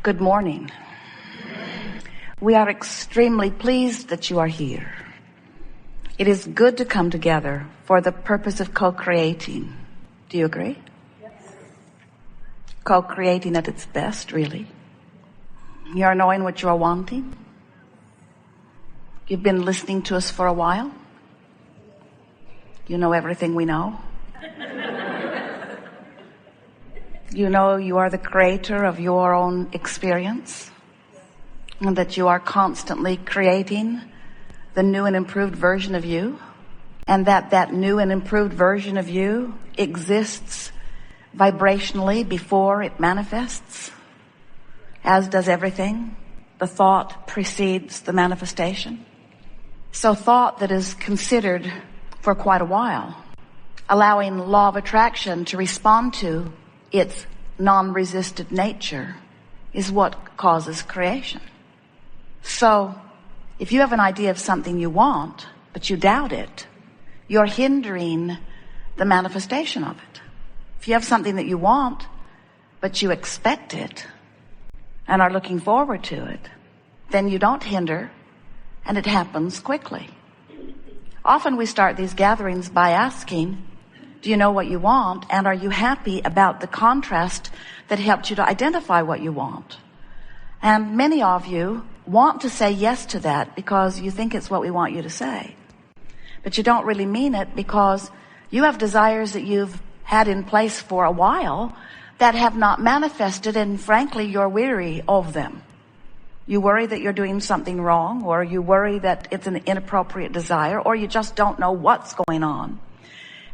Good morning. We are extremely pleased that you are here. It is good to come together for the purpose of co-creating. Do you agree? Yes. Co-creating at its best, really. You are knowing what you are wanting. You've been listening to us for a while. You know everything we know. You know you are the creator of your own experience, and that you are constantly creating the new and improved version of you, and that new and improved version of you exists vibrationally before it manifests, as does everything. The thought precedes the manifestation. So thought that is considered for quite a while, allowing law of attraction to respond to its non-resisted nature, is what causes creation. So if you have an idea of something you want, but you doubt it, you're hindering the manifestation of it. If you have something that you want, but you expect it and are looking forward to it, then you don't hinder, and it happens quickly. Often we start these gatherings by asking, do you know what you want? And are you happy about the contrast that helped you to identify what you want? And many of you want to say yes to that because you think it's what we want you to say. But you don't really mean it, because you have desires that you've had in place for a while that have not manifested, and frankly, you're weary of them. You worry that you're doing something wrong, or you worry that it's an inappropriate desire, or you just don't know what's going on.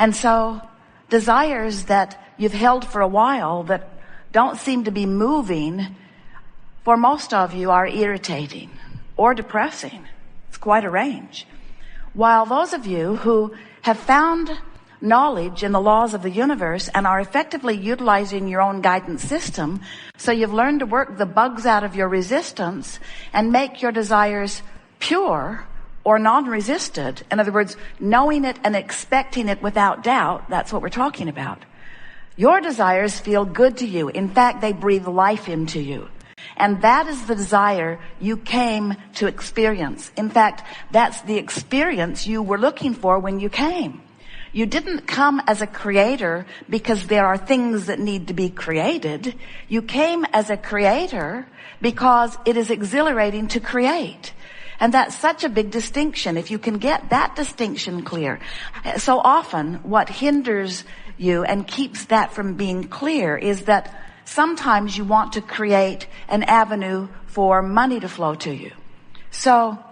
And so desires that you've held for a while that don't seem to be moving, for most of you, are irritating or depressing. It's quite a range. While those of you who have found knowledge in the laws of the universe and are effectively utilizing your own guidance system, so you've learned to work the bugs out of your resistance and make your desires pure or non-resisted. In other words, knowing it and expecting it without doubt. That's what we're talking about. Your desires feel good to you. In fact, they breathe life into you. And that is the desire you came to experience. In fact, that's the experience you were looking for when you came. You didn't come as a creator because there are things that need to be created. You came as a creator because it is exhilarating to create. And that's such a big distinction, if you can get that distinction clear. So often what hinders you and keeps that from being clear is that sometimes you want to create an avenue for money to flow to you. So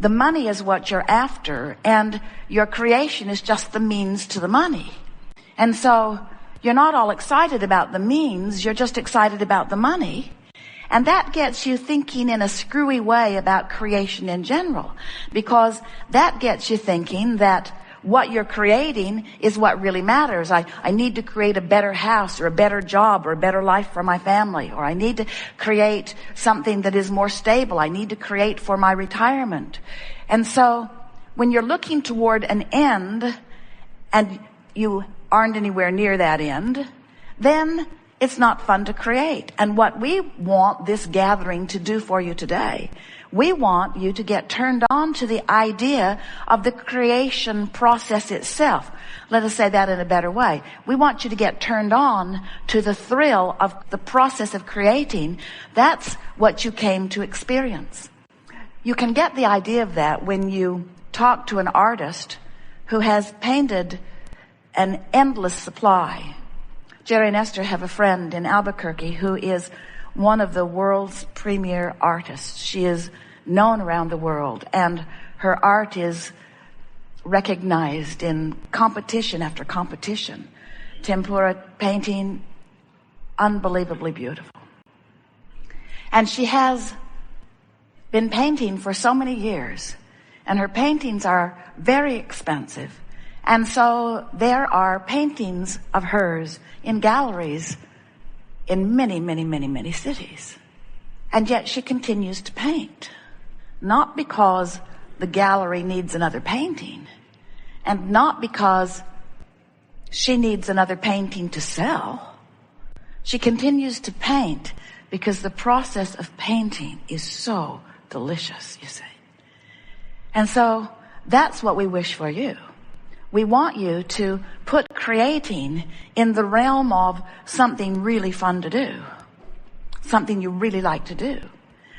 the money is what you're after, and your creation is just the means to the money. And so you're not all excited about the means, you're just excited about the money. And that gets you thinking in a screwy way about creation in general, because that gets you thinking that what you're creating is what really matters. I need to create a better house, or a better job, or a better life for my family, or I need to create something that is more stable. I need to create for my retirement. And so when you're looking toward an end and you aren't anywhere near that end, then it's not fun to create. And what we want this gathering to do for you today, we want you to get turned on to the idea of the creation process itself. Let us say that in a better way. We want you to get turned on to the thrill of the process of creating. That's what you came to experience. You can get the idea of that when you talk to an artist who has painted an endless supply. Jerry and Esther have a friend in Albuquerque who is one of the world's premier artists. She is known around the world, and her art is recognized in competition after competition. Tempera painting, unbelievably beautiful. And she has been painting for so many years, and her paintings are very expensive. And so there are paintings of hers in galleries in many, many, many, many cities. And yet she continues to paint. Not because the gallery needs another painting, and not because she needs another painting to sell. She continues to paint because the process of painting is so delicious, you see. And so that's what we wish for you. We want you to put creating in the realm of something really fun to do, something you really like to do.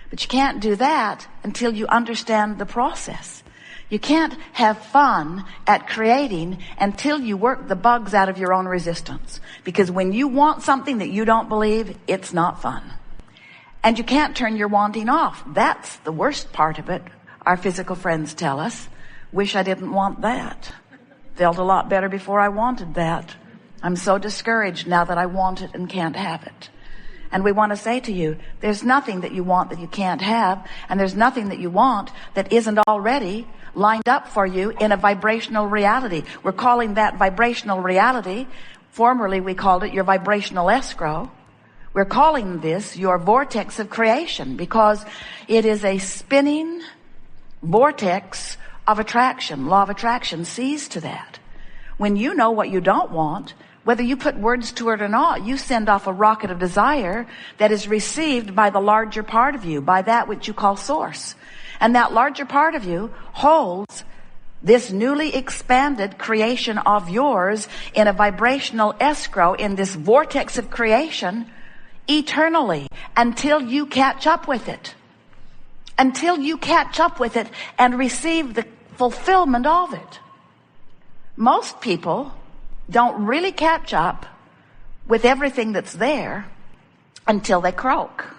But you can't do that until you understand the process. You can't have fun at creating until you work the bugs out of your own resistance. Because when you want something that you don't believe, it's not fun. And you can't turn your wanting off. That's the worst part of it. Our physical friends tell us, wish I didn't want that. Felt a lot better before I wanted that. I'm so discouraged now that I want it and can't have it. And we want to say to you, there's nothing that you want that you can't have, and there's nothing that you want that isn't already lined up for you in a vibrational reality. We're calling that vibrational reality. Formerly we called it your vibrational escrow. We're calling this your vortex of creation because it is a spinning vortex of attraction. Law of attraction sees to that. When you know what you don't want, whether you put words to it or not, you send off a rocket of desire that is received by the larger part of you, by that which you call source. And that larger part of you holds this newly expanded creation of yours in a vibrational escrow in this vortex of creation eternally until you catch up with it. Until you catch up with it and receive the fulfillment of it. Most people don't really catch up with everything that's there until they croak.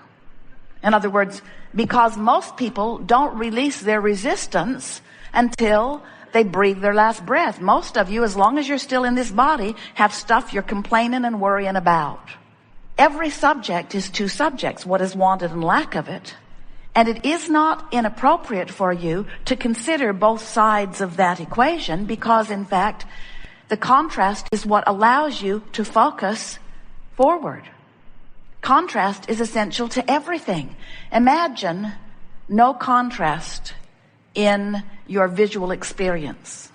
In other words, because most people don't release their resistance until they breathe their last breath. Most of you, as long as you're still in this body, have stuff you're complaining and worrying about. Every subject is two subjects, what is wanted and lack of it. And it is not inappropriate for you to consider both sides of that equation because, in fact, the contrast is what allows you to focus forward. Contrast is essential to everything. Imagine no contrast in your visual experience.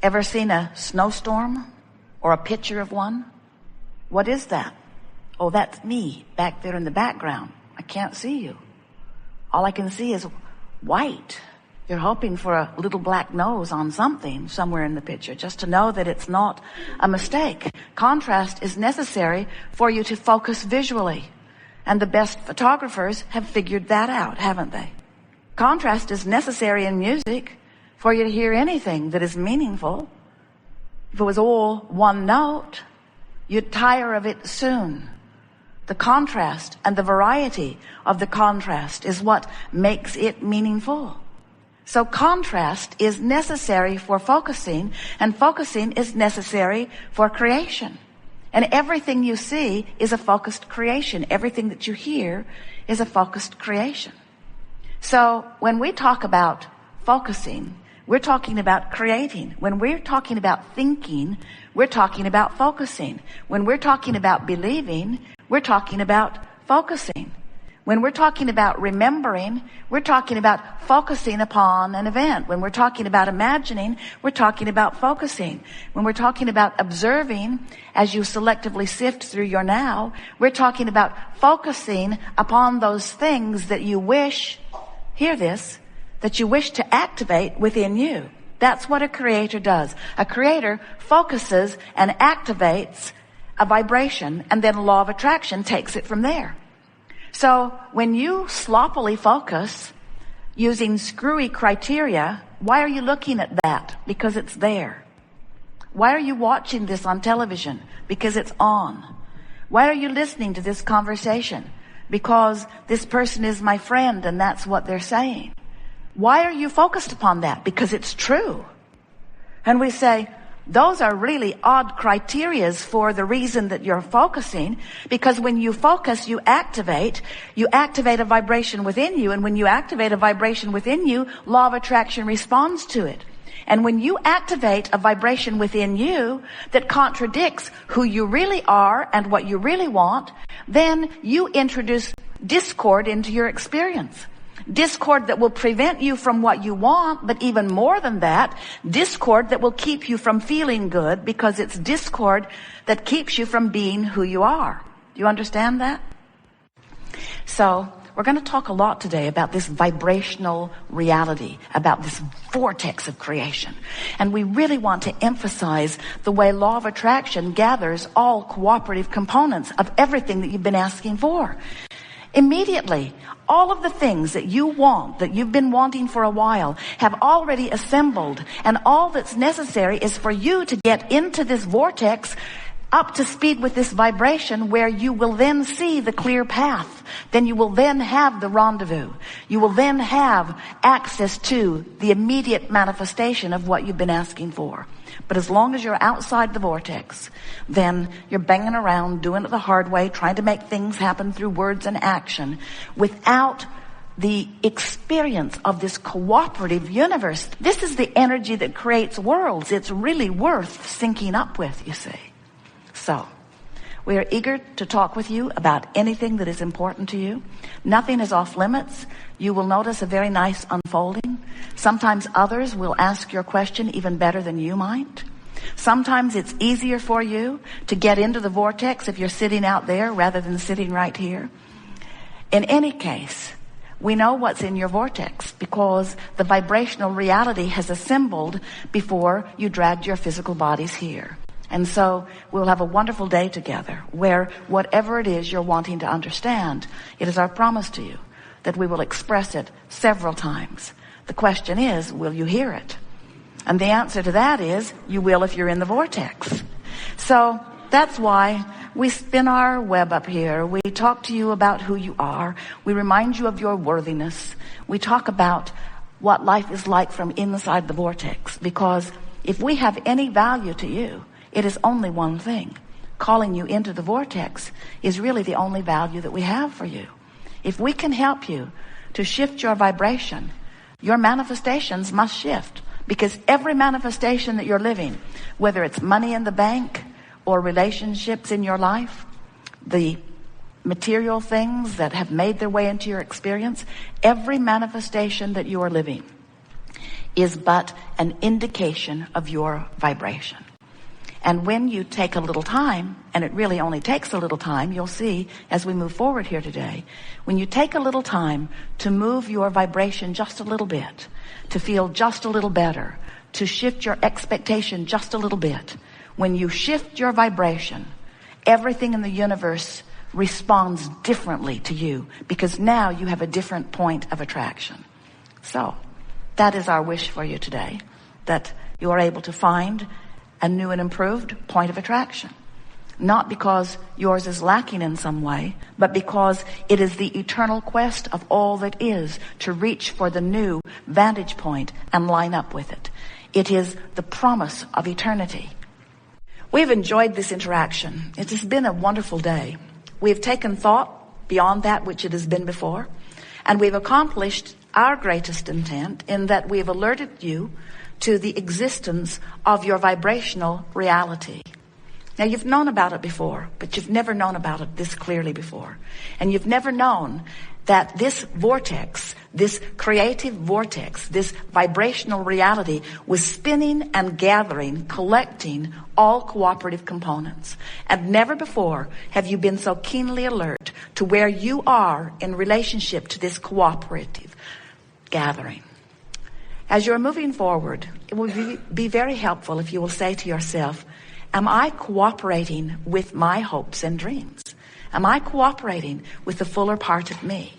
Ever seen a snowstorm or a picture of one? What is that? Oh, that's me back there in the background. I can't see you. All I can see is white. You're hoping for a little black nose on something somewhere in the picture, just to know that it's not a mistake. Contrast is necessary for you to focus visually. And the best photographers have figured that out, haven't they? Contrast is necessary in music for you to hear anything that is meaningful. If it was all one note, you'd tire of it soon. The contrast and the variety of the contrast is what makes it meaningful. So contrast is necessary for focusing, and focusing is necessary for creation. And everything you see is a focused creation. Everything that you hear is a focused creation. So when we talk about focusing, we're talking about creating. When we're talking about thinking, we're talking about focusing. When we're talking about believing, we're talking about focusing. When we're talking about remembering, we're talking about focusing upon an event. When we're talking about imagining, we're talking about focusing. When we're talking about observing, as you selectively sift through your now, we're talking about focusing upon those things that you wish, hear this, that you wish to activate within you. That's what a creator does. A creator focuses and activates a vibration, and then law of attraction takes it from there. So when you sloppily focus using screwy criteria, why are you looking at that? Because it's there. Why are you watching this on television? Because it's on. Why are you listening to this conversation? Because this person is my friend and that's what they're saying. Why are you focused upon that? Because it's true. And we say, those are really odd criterias for the reason that you're focusing, because when you focus, you activate a vibration within you, and when you activate a vibration within you, law of attraction responds to it. And when you activate a vibration within you that contradicts who you really are and what you really want, then you introduce discord into your experience. Discord that will prevent you from what you want, but even more than that, discord that will keep you from feeling good, because it's discord that keeps you from being who you are. Do you understand that? So we're going to talk a lot today about this vibrational reality, about this vortex of creation. And we really want to emphasize the way law of attraction gathers all cooperative components of everything that you've been asking for. Immediately, all of the things that you want, that you've been wanting for a while, have already assembled. And all that's necessary is for you to get into this vortex, up to speed with this vibration, where you will then see the clear path. Then you will then have the rendezvous. You will then have access to the immediate manifestation of what you've been asking for. But as long as you're outside the vortex, then you're banging around, doing it the hard way, trying to make things happen through words and action, without the experience of this cooperative universe. This is the energy that creates worlds. It's really worth syncing up with, you see. So, we are eager to talk with you about anything that is important to you. Nothing is off limits. You will notice a very nice unfolding. Sometimes others will ask your question even better than you might. Sometimes it's easier for you to get into the vortex if you're sitting out there rather than sitting right here. In any case, we know what's in your vortex because the vibrational reality has assembled before you dragged your physical bodies here. And so we'll have a wonderful day together where whatever it is you're wanting to understand, it is our promise to you that we will express it several times. The question is, will you hear it? And the answer to that is, you will if you're in the vortex. So that's why we spin our web up here. We talk to you about who you are. We remind you of your worthiness. We talk about what life is like from inside the vortex. Because if we have any value to you, it is only one thing. Calling you into the vortex is really the only value that we have for you. If we can help you to shift your vibration, your manifestations must shift. Because every manifestation that you're living, whether it's money in the bank or relationships in your life, the material things that have made their way into your experience, every manifestation that you are living is but an indication of your vibration. And when you take a little time, and it really only takes a little time, you'll see as we move forward here today, when you take a little time to move your vibration just a little bit, to feel just a little better, to shift your expectation just a little bit, when you shift your vibration, everything in the universe responds differently to you because now you have a different point of attraction. So that is our wish for you today, that you are able to find a new and improved point of attraction. Not because yours is lacking in some way, but because it is the eternal quest of all that is to reach for the new vantage point and line up with it. It is the promise of eternity. We've enjoyed this interaction. It has been a wonderful day. We have taken thought beyond that which it has been before, and we've accomplished our greatest intent in that we have alerted you to the existence of your vibrational reality. Now, you've known about it before, but you've never known about it this clearly before. And you've never known that this vortex, this creative vortex, this vibrational reality was spinning and gathering, collecting all cooperative components. And never before have you been so keenly alert to where you are in relationship to this cooperative gathering. As you're moving forward, it will be very helpful if you will say to yourself, am I cooperating with my hopes and dreams? Am I cooperating with the fuller part of me?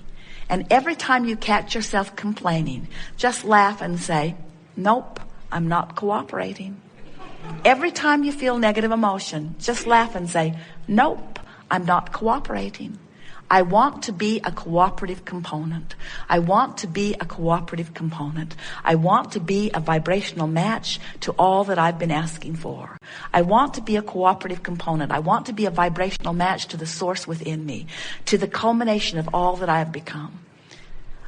And every time you catch yourself complaining, just laugh and say, nope, I'm not cooperating. Every time you feel negative emotion, just laugh and say, nope, I'm not cooperating. I want to be a cooperative component. I want to be a cooperative component. I want to be a vibrational match to all that I've been asking for. I want to be a cooperative component. I want to be a vibrational match to the source within me, to the culmination of all that I have become.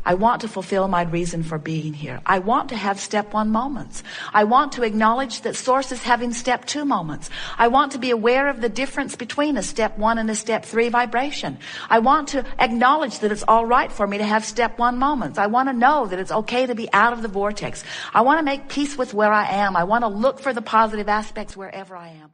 I want to fulfill my reason for being here. I want to have step 1 moments. I want to acknowledge that source is having step 2 moments. I want to be aware of the difference between a step 1 and a step 3 vibration. I want to acknowledge that it's all right for me to have step 1 moments. I want to know that it's okay to be out of the vortex. I want to make peace with where I am. I want to look for the positive aspects wherever I am.